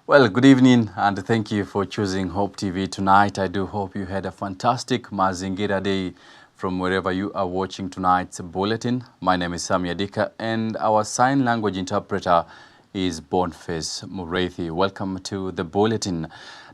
Well, good evening and thank you for choosing Hope TV tonight. I do hope you had a fantastic Mazingira Day from wherever you are watching tonight's bulletin. My name is Sammy Adika and our sign language interpreter is Boniface Mureithi. Welcome to the bulletin.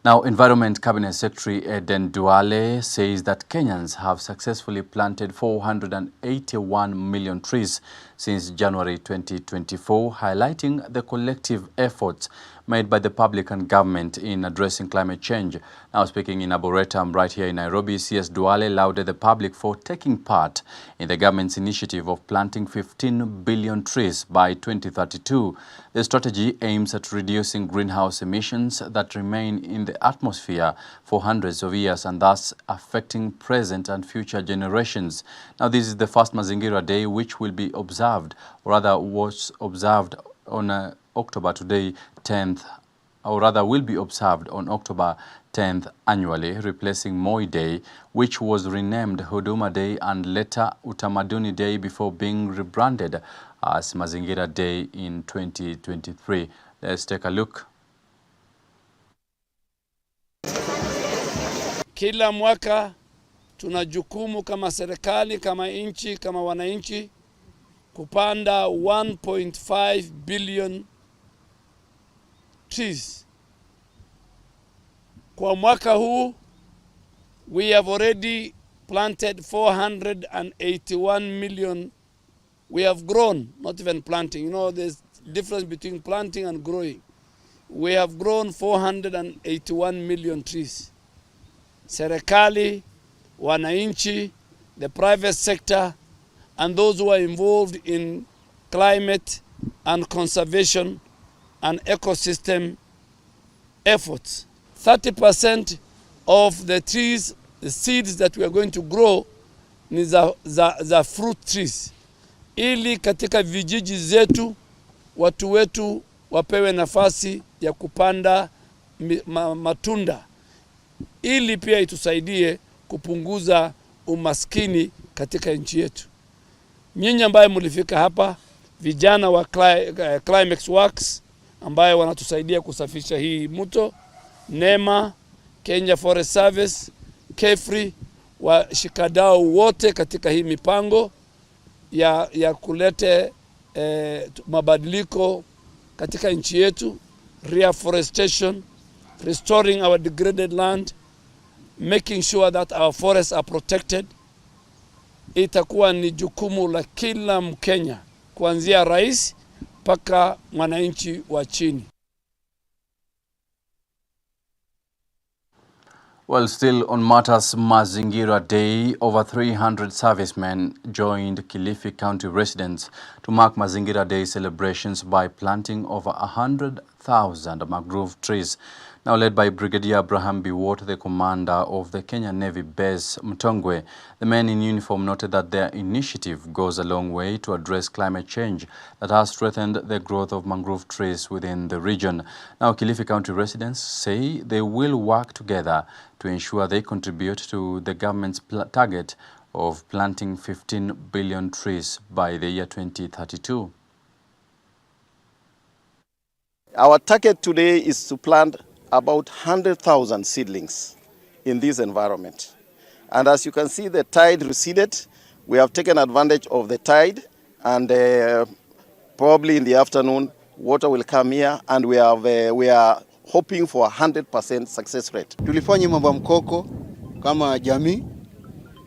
Now, Environment Cabinet Secretary Eden Duale says that Kenyans have successfully planted 481 million trees since January 2024, highlighting the collective efforts made by the public and government in addressing climate change. Now, speaking in Arboretum right here in Nairobi, CS Duale lauded the public for taking part in the government's initiative of planting 15 billion trees by 2032. The strategy aims at reducing greenhouse emissions that remain in the atmosphere for hundreds of years and thus affecting present and future generations. Now, this is the first Mazingira Day which will be observed, or rather was observed on October today 10th, or rather will be observed on October 10th annually, replacing Moi Day, which was renamed Huduma Day and later Utamaduni Day before being rebranded as Mazingira Day in 2023. Let's take a look. Kila mwaka tuna jukumu kama serikali, kama nchi, kama wananchi kupanda 1.5 billion trees. Kwa mwaka huu, we have already planted 481 million. We have grown, not even planting. You know, there's difference between planting and growing. We have grown 481 million trees. Serikali, wananchi, the private sector, and those who are involved in climate and conservation and ecosystem efforts. 30% of the trees, the seeds that we are going to grow ni za fruit trees. Ili katika vijiji zetu watu wetu wapewe nafasi ya kupanda matunda. Ili pia itusaidie kupunguza umaskini katika nchi yetu. Nyinyi ambaye mlifika hapa, vijana wa Climax Works ambaye wanatusaidia kusafisha hii mto, NEMA, Kenya Forest Service, KEFRI, washikadau wote katika hii mipango ya kulete mabadiliko katika nchi yetu, reforestation, restoring our degraded land, making sure that our forests are protected. Itakuwa ni jukumu la kila Mkenya, kuanzia rais mpaka mwananchi wa chini. Well, still on matters Mazingira Day, over 300 servicemen joined Kilifi County residents to mark Mazingira Day celebrations by planting over 100,000 mangrove trees. Now led by Brigadier Abraham Biwot, the commander of the Kenya Navy base Mtongwe, the men in uniform noted that their initiative goes a long way to address climate change that has threatened the growth of mangrove trees within the region. Now Kilifi County residents say they will work together to ensure they contribute to the government's target of planting 15 billion trees by the year 2032. Our target today is to plant about 100,000 seedlings in this environment. And as you can see, the tide receded. We have taken advantage of the tide, and probably in the afternoon, water will come here, and we are hoping for 100% success rate. Tulifanya mambo mkoko kama jamii.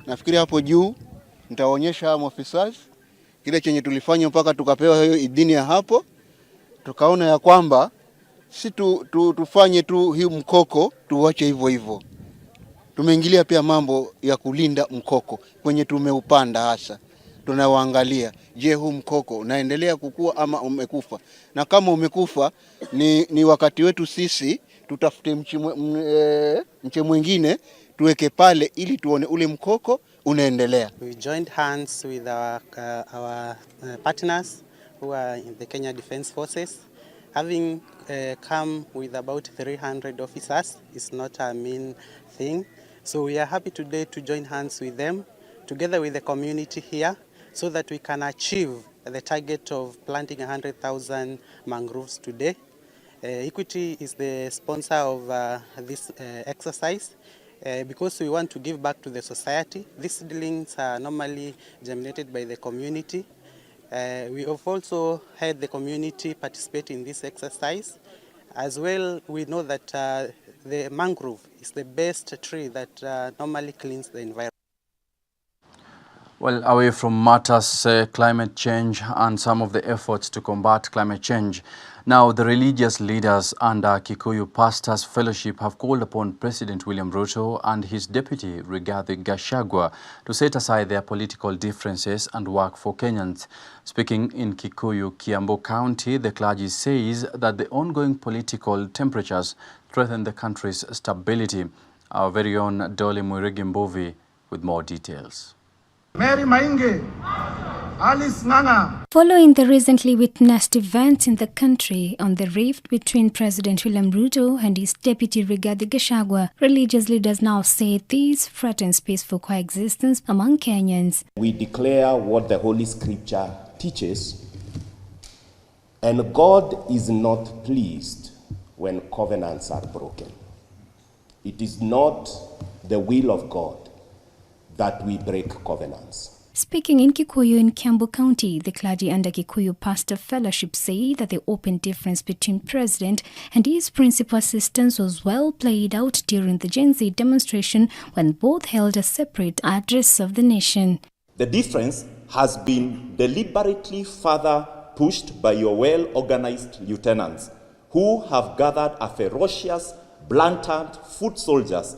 Nafikiri hapo juu nitaonyesha officers kile chenye tulifanya mpaka tukapewa hiyo idhini ya hapo. Tukaona ya kwamba si tufanye tu hii mkoko tuache hivyo hivyo. Tumeingilia pia mambo ya kulinda mkoko kwenye tumeupanda hasa. Tunawaangalia, je, huu mkoko unaendelea kukua ama umekufa? Na kama umekufa ni wakati wetu sisi tutafute mche mwingine tuweke pale ili tuone ule mkoko unaendelea. We joined hands with our partners who are in the Kenya Defence Forces. Having come with about 300 officers is not a mean thing. So we are happy today to join hands with them, together with the community here, so that we can achieve the target of planting 100,000 mangroves today. Equity is the sponsor of this exercise because we want to give back to the society. These seedlings are normally germinated by the community. We have also had the community participate in this exercise. As well, we know that the mangrove is the best tree that normally cleans the environment. Well, away from matters climate change and some of the efforts to combat climate change, now the religious leaders under Kikuyu Pastors Fellowship have called upon President William Ruto and his deputy Rigathi Gachagua to set aside their political differences and work for Kenyans. Speaking in Kikuyu, Kiambu County, the clergy says that the ongoing political temperatures threaten the country's stability. Our very own Dolly Mwirigi with more details. Mary Mainge, Alice Nganga. Following the recently witnessed events in the country on the rift between President William Ruto and his deputy Rigathi Gachagua, religious leaders now say this threatens peaceful coexistence among Kenyans. We declare what the Holy Scripture teaches, and God is not pleased when covenants are broken. It is not the will of God that we break covenants. Speaking in Kikuyu in Kiambu County, the clergy under Kikuyu Pastor Fellowship say that the open difference between President and his principal assistants was well played out during the Gen Z demonstration when both held a separate address of the nation. The difference has been deliberately further pushed by your well-organized lieutenants who have gathered a ferocious, blatant foot soldiers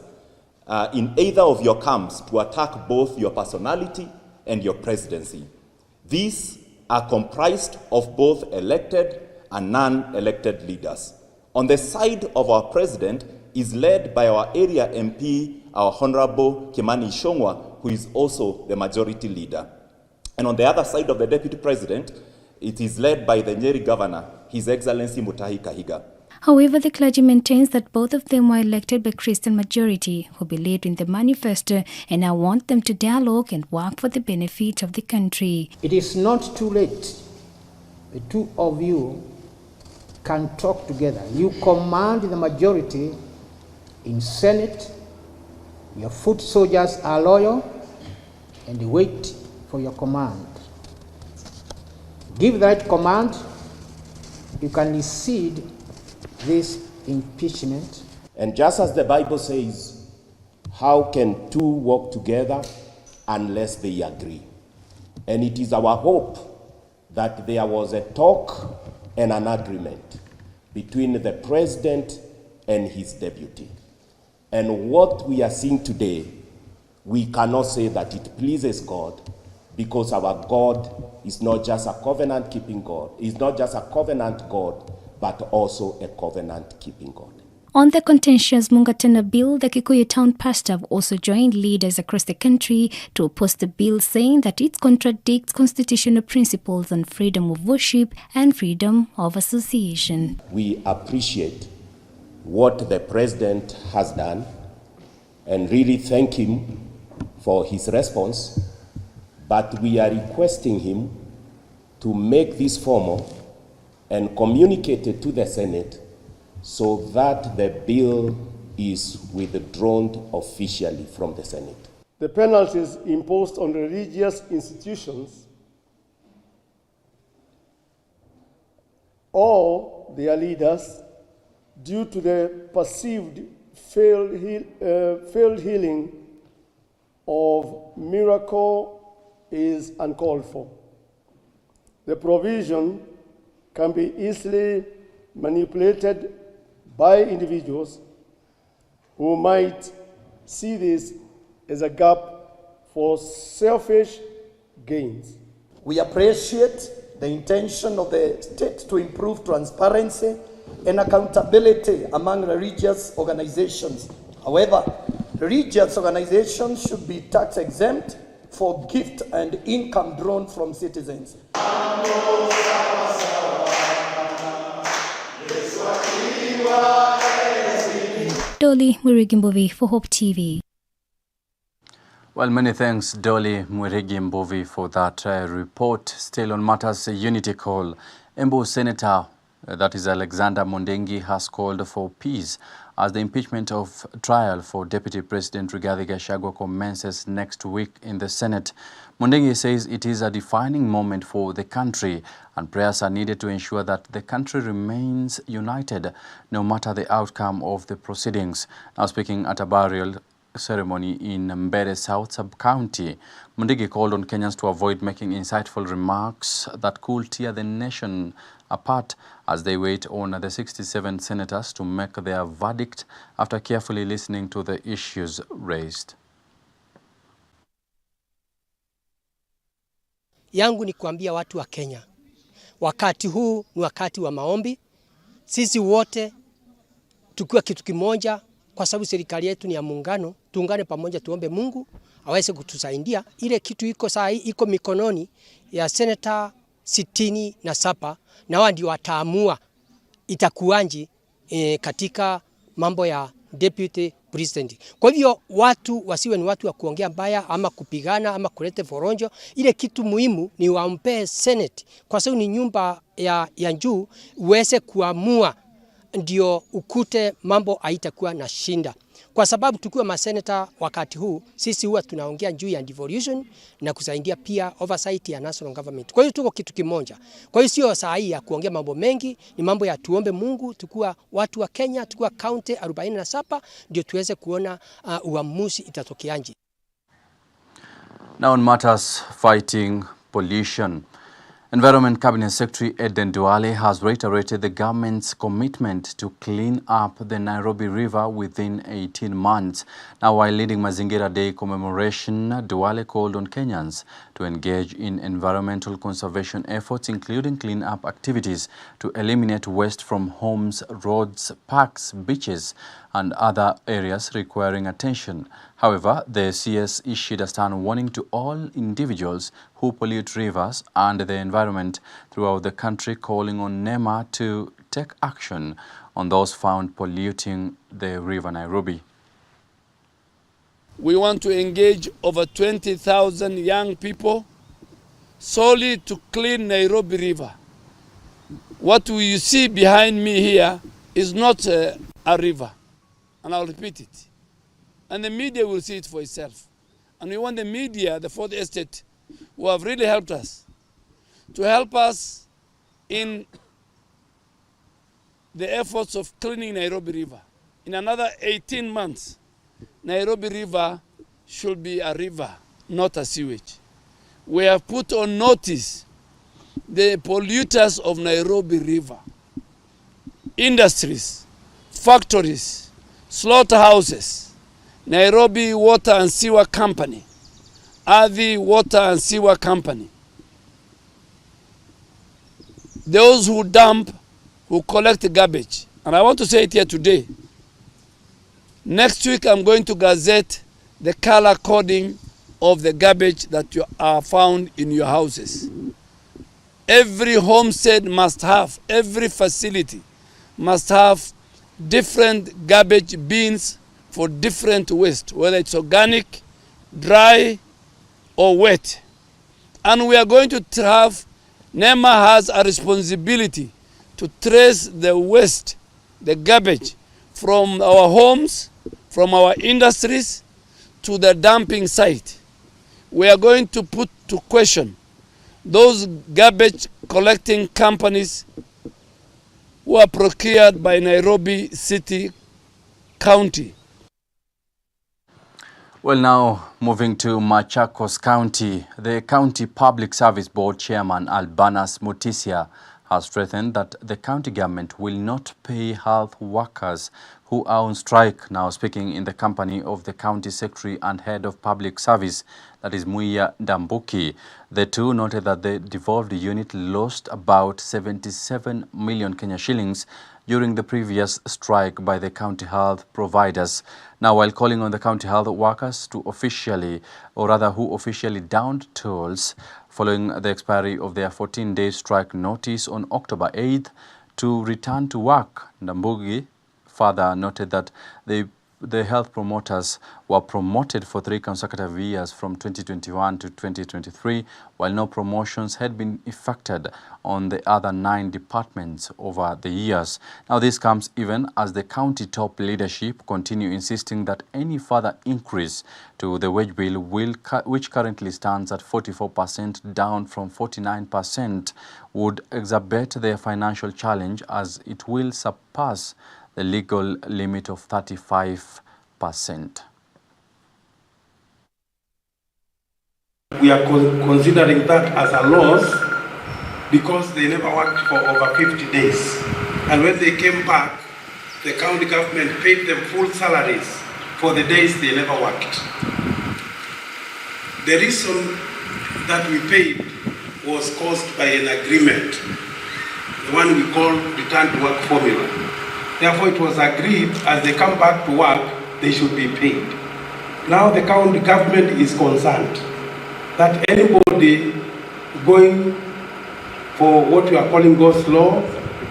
in either of your camps to attack both your personality and your presidency. These are comprised of both elected and non-elected leaders. On the side of our president is led by our area MP, our Honorable Kimani Ichung'wah, who is also the majority leader. And on the other side of the deputy president, it is led by the Nyeri governor, His Excellency Mutahi Kahiga. However, the clergy maintains that both of them were elected by Christian majority who believed in the manifesto and now want them to dialogue and work for the benefit of the country. It is not too late. The two of you can talk together. You command the majority in Senate. Your foot soldiers are loyal and they wait for your command. Give that command, you can recede this impeachment. And just as the Bible says, how can two walk together unless they agree? And it is our hope that there was a talk and an agreement between the president and his deputy. And what we are seeing today, we cannot say that it pleases God, because our God is not just a covenant-keeping God. He's not just a covenant God, but also a covenant-keeping God. On the contentious Mungatana bill, the Kikuyu town pastor have also joined leaders across the country to oppose the bill, saying that it contradicts constitutional principles on freedom of worship and freedom of association. We appreciate what the president has done and really thank him for his response, but we are requesting him to make this formal and communicate it to the Senate so that the bill is withdrawn officially from the Senate. The penalties imposed on religious institutions or their leaders due to the perceived failed healing of miracle is uncalled for. The provision can be easily manipulated by individuals who might see this as a gap for selfish gains. We appreciate the intention of the state to improve transparency and accountability among religious organizations. However, religious organizations should be tax exempt for gift and income drawn from citizens. Dolly Mwirigi for Hope TV. Well, many thanks, Dolly Mwirigi for that report. Still on matters, unity call. Embu Senator that is Alexander Mondengi, has called for peace as the impeachment of trial for Deputy President Rigathi Gachagua commences next week in the Senate. Mondengi says it is a defining moment for the country and prayers are needed to ensure that the country remains united no matter the outcome of the proceedings. Now speaking at a burial ceremony in Mbere South Sub-County, Mondengi called on Kenyans to avoid making insightful remarks that could tear the nation apart as they wait on the 67 senators to make their verdict after carefully listening to the issues raised. Yangu ni kuambia watu wa Kenya, wakati huu ni wakati wa maombi. Sisi wote tukiwa kitu kimoja, kwa sababu serikali yetu ni ya muungano, tuungane pamoja, tuombe Mungu aweze kutusaidia. Ile kitu iko saa hii iko mikononi ya senata 67 na wao ndio wataamua itakuanji katika mambo ya deputy president. Kwa hivyo watu wasiwe ni watu wa kuongea mbaya ama kupigana ama kuleta foronjo. Ile kitu muhimu ni wampee Senate, kwa sababu ni nyumba ya juu, uweze kuamua ndio ukute mambo haitakuwa na shinda. Kwa sababu tukiwa maseneta wakati huu, sisi huwa tunaongea juu ya devolution na kusaidia pia oversight ya national government. Kwa hiyo tuko kitu kimoja. Kwa hiyo sio saa hii ya kuongea mambo mengi, ni mambo ya tuombe Mungu, tukua watu wa Kenya, tukua county 47 ndio tuweze kuona uamuzi itatokeaje. Now on matters fighting pollution, Environment Cabinet Secretary Eden Duale has reiterated the government's commitment to clean up the Nairobi River within 18 months. Now, while leading Mazingira Day commemoration, Duale called on Kenyans to engage in environmental conservation efforts, including clean-up activities to eliminate waste from homes, roads, parks, beaches, and other areas requiring attention. However, the CS issued a stern warning to all individuals who pollute rivers and the environment throughout the country, calling on NEMA to take action on those found polluting the River Nairobi. We want to engage over 20,000 young people solely to clean Nairobi River. What you see behind me here is not a river, and I'll repeat it. And the media will see it for itself. And we want the media, the Fourth Estate, who have really helped us, to help us in the efforts of cleaning Nairobi River. In another 18 months, Nairobi River should be a river, not a sewage. We have put on notice the polluters of Nairobi River, industries, factories, slaughterhouses, Nairobi Water and Sewer Company, Athi Water and Sewer Company. Those who dump, who collect garbage. And I want to say it here today. Next week I'm going to gazette the color coding of the garbage that you are found in your houses. Every homestead must have, every facility must have different garbage bins for different waste, whether it's organic, dry, or wet. And we are going to have, NEMA has a responsibility to trace the waste, the garbage, from our homes, from our industries, to the dumping site. We are going to put to question those garbage collecting companies who are procured by Nairobi City County. Well, now moving to Machakos County, the County Public Service Board Chairman Albanas Mutisia has threatened that the county government will not pay health workers who are on strike. Now speaking in the company of the County Secretary and Head of Public Service, that is Muia Dambuki, the two noted that the devolved unit lost about 77 million Kenya shillings during the previous strike by the county health providers. Now, while calling on the county health workers to officially, or rather who officially downed tolls following the expiry of their 14-day strike notice on October 8th to return to work, Ndambugi further noted that they health promoters were promoted for 3 consecutive years from 2021 to 2023, while no promotions had been effected on the other 9 departments over the years. Now, this comes even as the county top leadership continue insisting that any further increase to the wage bill, which currently stands at 44%, down from 49%, would exacerbate their financial challenge, as it will surpass the legal limit of 35%. We are considering that as a loss because they never worked for over 50 days. And when they came back, the county government paid them full salaries for the days they never worked. The reason that we paid was caused by an agreement, the one we call return to work formula. Therefore, it was agreed as they come back to work, they should be paid. Now the county government is concerned that anybody going for what you are calling go slow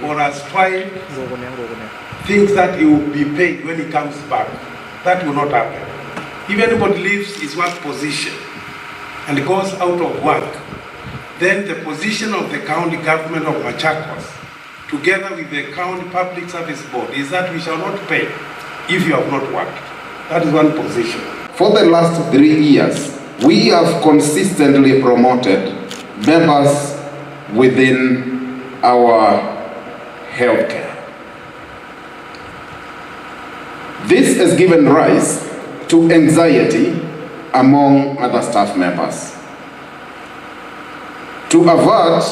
or a strike thinks that he will be paid when he comes back. That will not happen. If anybody leaves his work position and goes out of work, then the position of the county government of Machakos, together with the County Public Service Board, is that we shall not pay if you have not worked. That is one position. For the last 3 years, we have consistently promoted members within our healthcare. This has given rise to anxiety among other staff members. To avert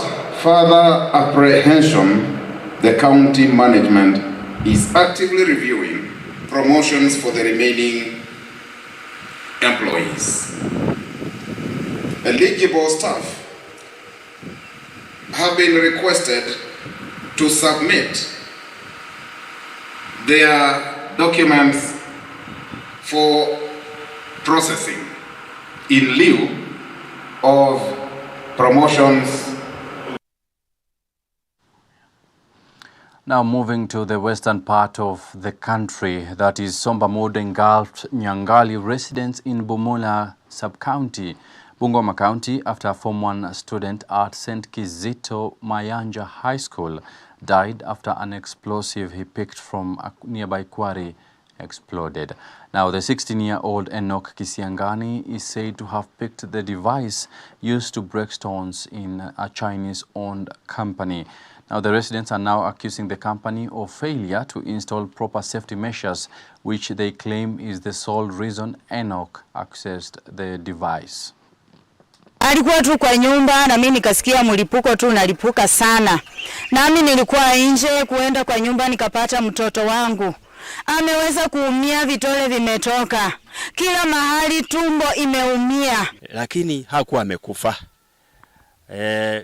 further apprehension, the county management is actively reviewing promotions for the remaining employees. Eligible staff have been requested to submit their documents for processing in lieu of promotions. Now moving to the western part of the country, that is Sombamodo engulfed Nyangali residents in Bumula sub-county, Bungoma County, after a Form 1 student at St. Kizito Mayanja High School died after an explosive he picked from a nearby quarry exploded. Now, the 16-year-old Enoch Kisiangani is said to have picked the device used to break stones in a Chinese-owned company. Now, the residents are now accusing the company of failure to install proper safety measures, which they claim is the sole reason Enoch accessed the device. Alikuwa tu kwa nyumba na mimi nikasikia mlipuko tu unalipuka sana. Nami nilikuwa nje kuenda kwa nyumba nikapata mtoto wangu ameweza kuumia, vitole vimetoka kila mahali, tumbo imeumia, lakini hakuwa amekufa.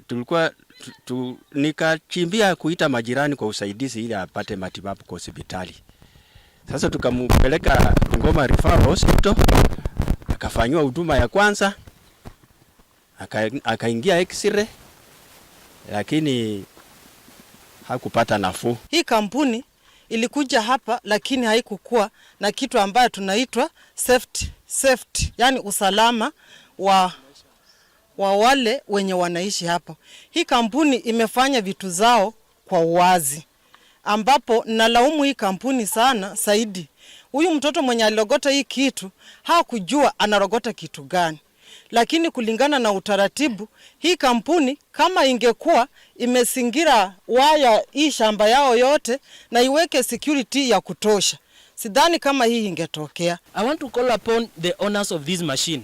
Tulikuwa nikakimbia kuita majirani kwa usaidizi ili apate matibabu kwa hospitali. Sasa tukampeleka Ngoma Referral Hospital, akafanywa huduma ya kwanza, akaingia X-ray, lakini hakupata nafuu. Hii kampuni ilikuja hapa lakini haikukuwa na kitu ambayo tunaitwa safety, yani usalama wa wale wenye wanaishi hapa. Hii kampuni imefanya vitu zao kwa uwazi, ambapo nalaumu hii kampuni sana Saidi. Huyu mtoto mwenye alogota hii kitu hakujua anarogota kitu gani. Lakini kulingana na utaratibu, hii kampuni kama ingekuwa imesingira waya hii shamba yao yote na iweke security ya kutosha, sidhani kama hii ingetokea. I want to call upon the owners of this machine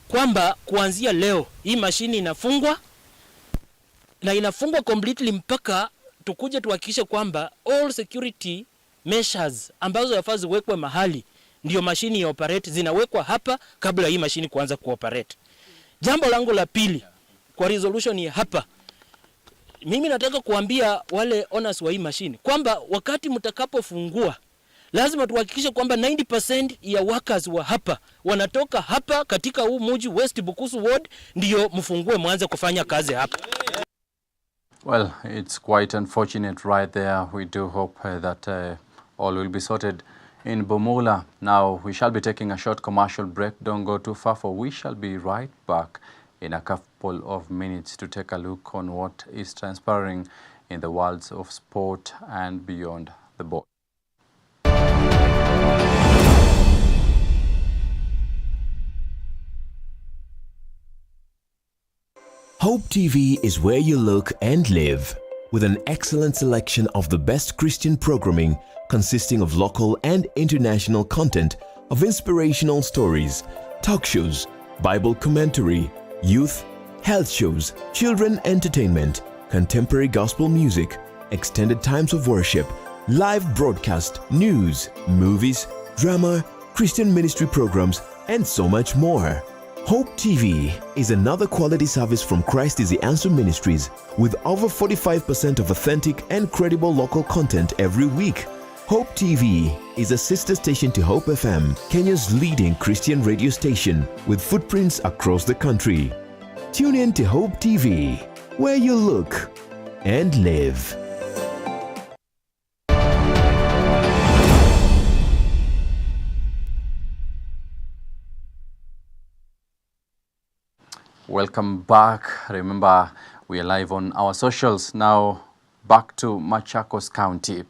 kwamba kuanzia leo hii machine inafungwa, na inafungwa completely mpaka tukuje tuhakikishe kwamba all security measures ambazo yafaa ziwekwe mahali ndio mashini ya operate zinawekwa hapa kabla hii mashini kuanza kuoperate. Jambo langu la pili kwa resolution ya hapa, mimi nataka kuambia wale owners wa hii mashini kwamba wakati mtakapofungua lazima tuhakikishe kwamba 90% ya workers wa hapa wanatoka hapa katika huu mji West Bukusu Ward, ndio mfungue mwanze kufanya kazi hapa. Well, it's quite unfortunate right there. We do hope that all will be sorted in Bomola. Now, we shall be taking a short commercial break. Don't go too far, for we shall be right back in a couple of minutes to take a look on what is transpiring in the worlds of sport and beyond the ball. Hope TV is where you look and live, with an excellent selection of the best Christian programming consisting of local and international content of inspirational stories, talk shows, Bible commentary, youth, health shows, children entertainment, contemporary gospel music, extended times of worship, live broadcast, news, movies, drama, Christian ministry programs, and so much more. Hope TV is another quality service from Christ is the Answer Ministries, with over 45% of authentic and credible local content every week. Hope TV is a sister station to Hope FM, Kenya's leading Christian radio station, with footprints across the country. Tune in to Hope TV, where you look and live. Welcome back. Remember, we are live on our socials. Now, back to Machakos County.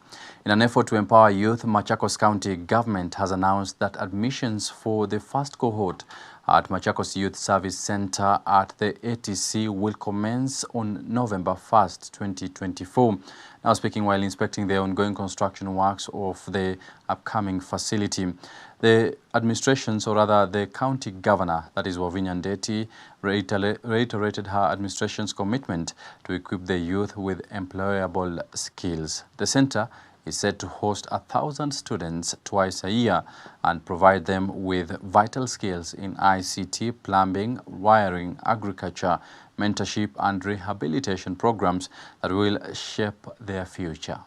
In an effort to empower youth, Machakos County government has announced that admissions for the first cohort at Machakos Youth Service Center at the ATC will commence on November 1st, 2024. Now, speaking while inspecting the ongoing construction works of the upcoming facility, the administrations, or rather the county governor, that is Wavinya Ndeti, reiterated her administration's commitment to equip the youth with employable skills. The center is set to host 1,000 students twice a year and provide them with vital skills in ICT, plumbing, wiring, agriculture, mentorship and rehabilitation programs that will shape their future.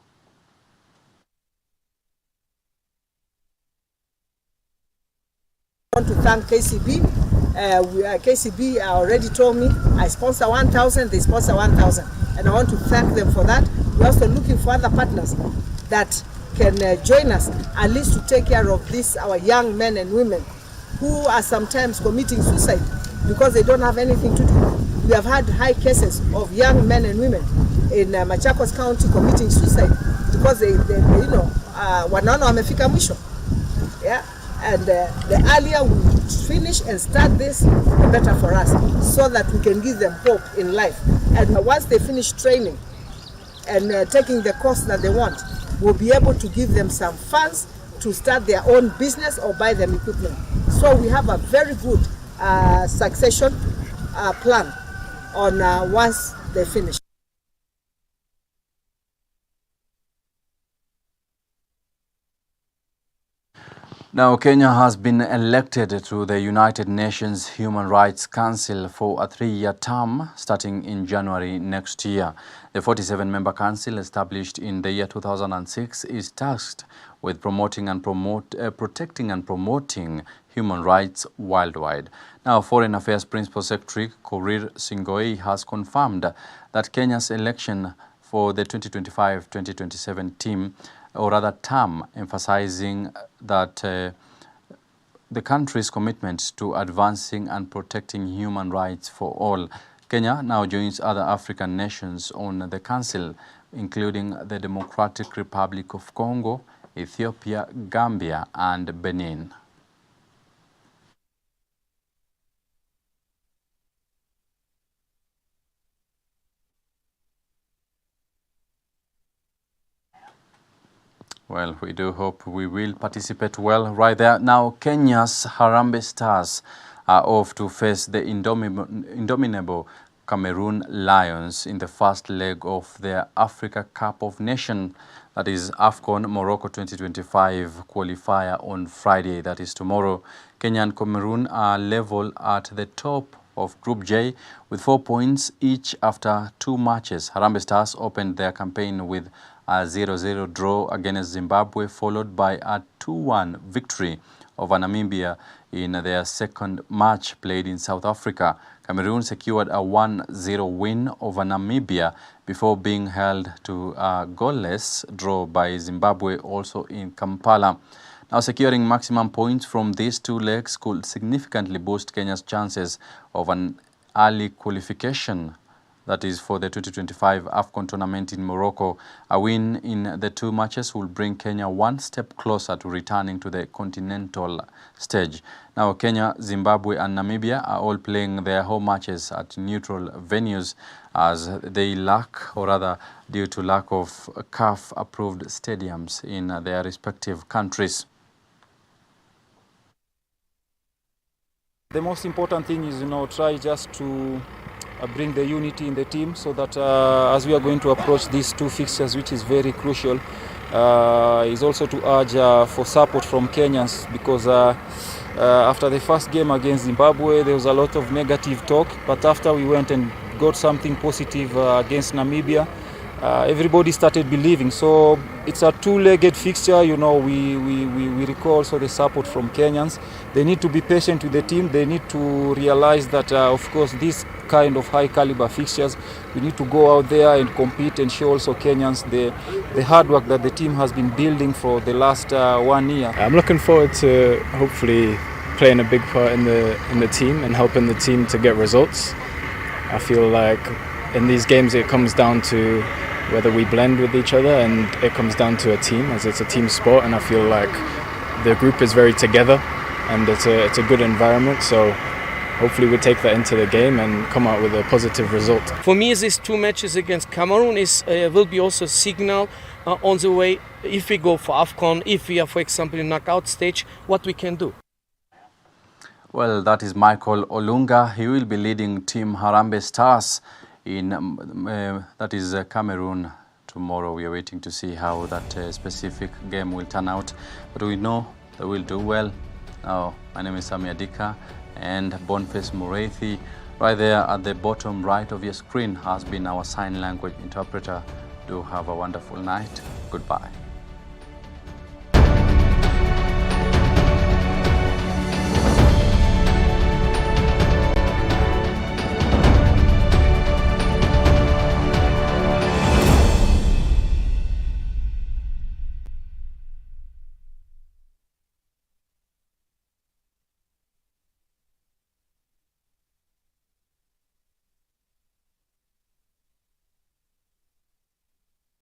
I want to thank KCB. KCB already told me I sponsor 1,000, they sponsor 1,000, and I want to thank them for that. We're also looking for other partners that can join us, at least to take care of this, our young men and women who are sometimes committing suicide because they don't have anything to do. We have had high cases of young men and women in Machakos County committing suicide because they wanaona wamefika mwisho. Yeah. And the earlier we finish and start this, the better for us, so that we can give them hope in life. And once they finish training and taking the course that they want, we'll be able to give them some funds to start their own business or buy them equipment. So we have a very good succession plan on once they finish. Now, Kenya has been elected to the United Nations Human Rights Council for a 3-year term starting in January next year. The 47-member council, established in the year 2006, is tasked with protecting and promoting human rights worldwide. Now, Foreign Affairs Principal Secretary Korir Singoi has confirmed that Kenya's election for the 2025-2027 team, or rather term, emphasizing that the country's commitment to advancing and protecting human rights for all. Kenya now joins other African nations on the council, including the Democratic Republic of Congo, Ethiopia, Gambia, and Benin. Well, we do hope we will participate well right there. Now, Kenya's Harambee Stars are off to face the indomitable Cameroon Lions in the first leg of their Africa Cup of Nations, that is AFCON Morocco 2025 qualifier on Friday, that is tomorrow. Kenya and Cameroon are level at the top of Group J with 4 points each after 2 matches. Harambee Stars opened their campaign with a 0-0 draw against Zimbabwe, followed by a 2-1 victory over Namibia in their second match played in South Africa. Cameroon secured a 1-0 win over Namibia before being held to a goalless draw by Zimbabwe, also in Kampala. Now, securing maximum points from these two legs could significantly boost Kenya's chances of an early qualification, that is for the 2025 AFCON tournament in Morocco. A win in the two matches will bring Kenya one step closer to returning to the continental stage. Now, Kenya, Zimbabwe and Namibia are all playing their home matches at neutral venues as they lack, or rather due to lack of CAF-approved stadiums in their respective countries. The most important thing is, try just to bring the unity in the team so that as we are going to approach these two fixtures, which is very crucial, is also to urge for support from Kenyans, because after the first game against Zimbabwe, there was a lot of negative talk, but after we went and got something positive against Namibia, everybody started believing. So it's a two-legged fixture. We recall also the support from Kenyans. They need to be patient with the team. They need to realize that, of course, this kind of high-caliber fixtures, we need to go out there and compete and show also Kenyans the hard work that the team has been building for the last 1 year. I'm looking forward to hopefully playing a big part in the team and helping the team to get results. I feel like in these games it comes down to whether we blend with each other, and it comes down to a team, as it's a team sport, and I feel like the group is very together and it's a good environment. So hopefully we take that into the game and come out with a positive result. For me, these two matches against Cameroon will be also a signal on the way, if we go for AFCON, if we are, for example, in knockout stage, what we can do. Well, that is Michael Olunga. He will be leading Team Harambee Stars in that is Cameroon tomorrow. We are waiting to see how that specific game will turn out, but we know they will do well. Now, my name is Sammy Adika, and Boniface Mureithi, right there at the bottom right of your screen, has been our sign language interpreter. Do have a wonderful night. Goodbye.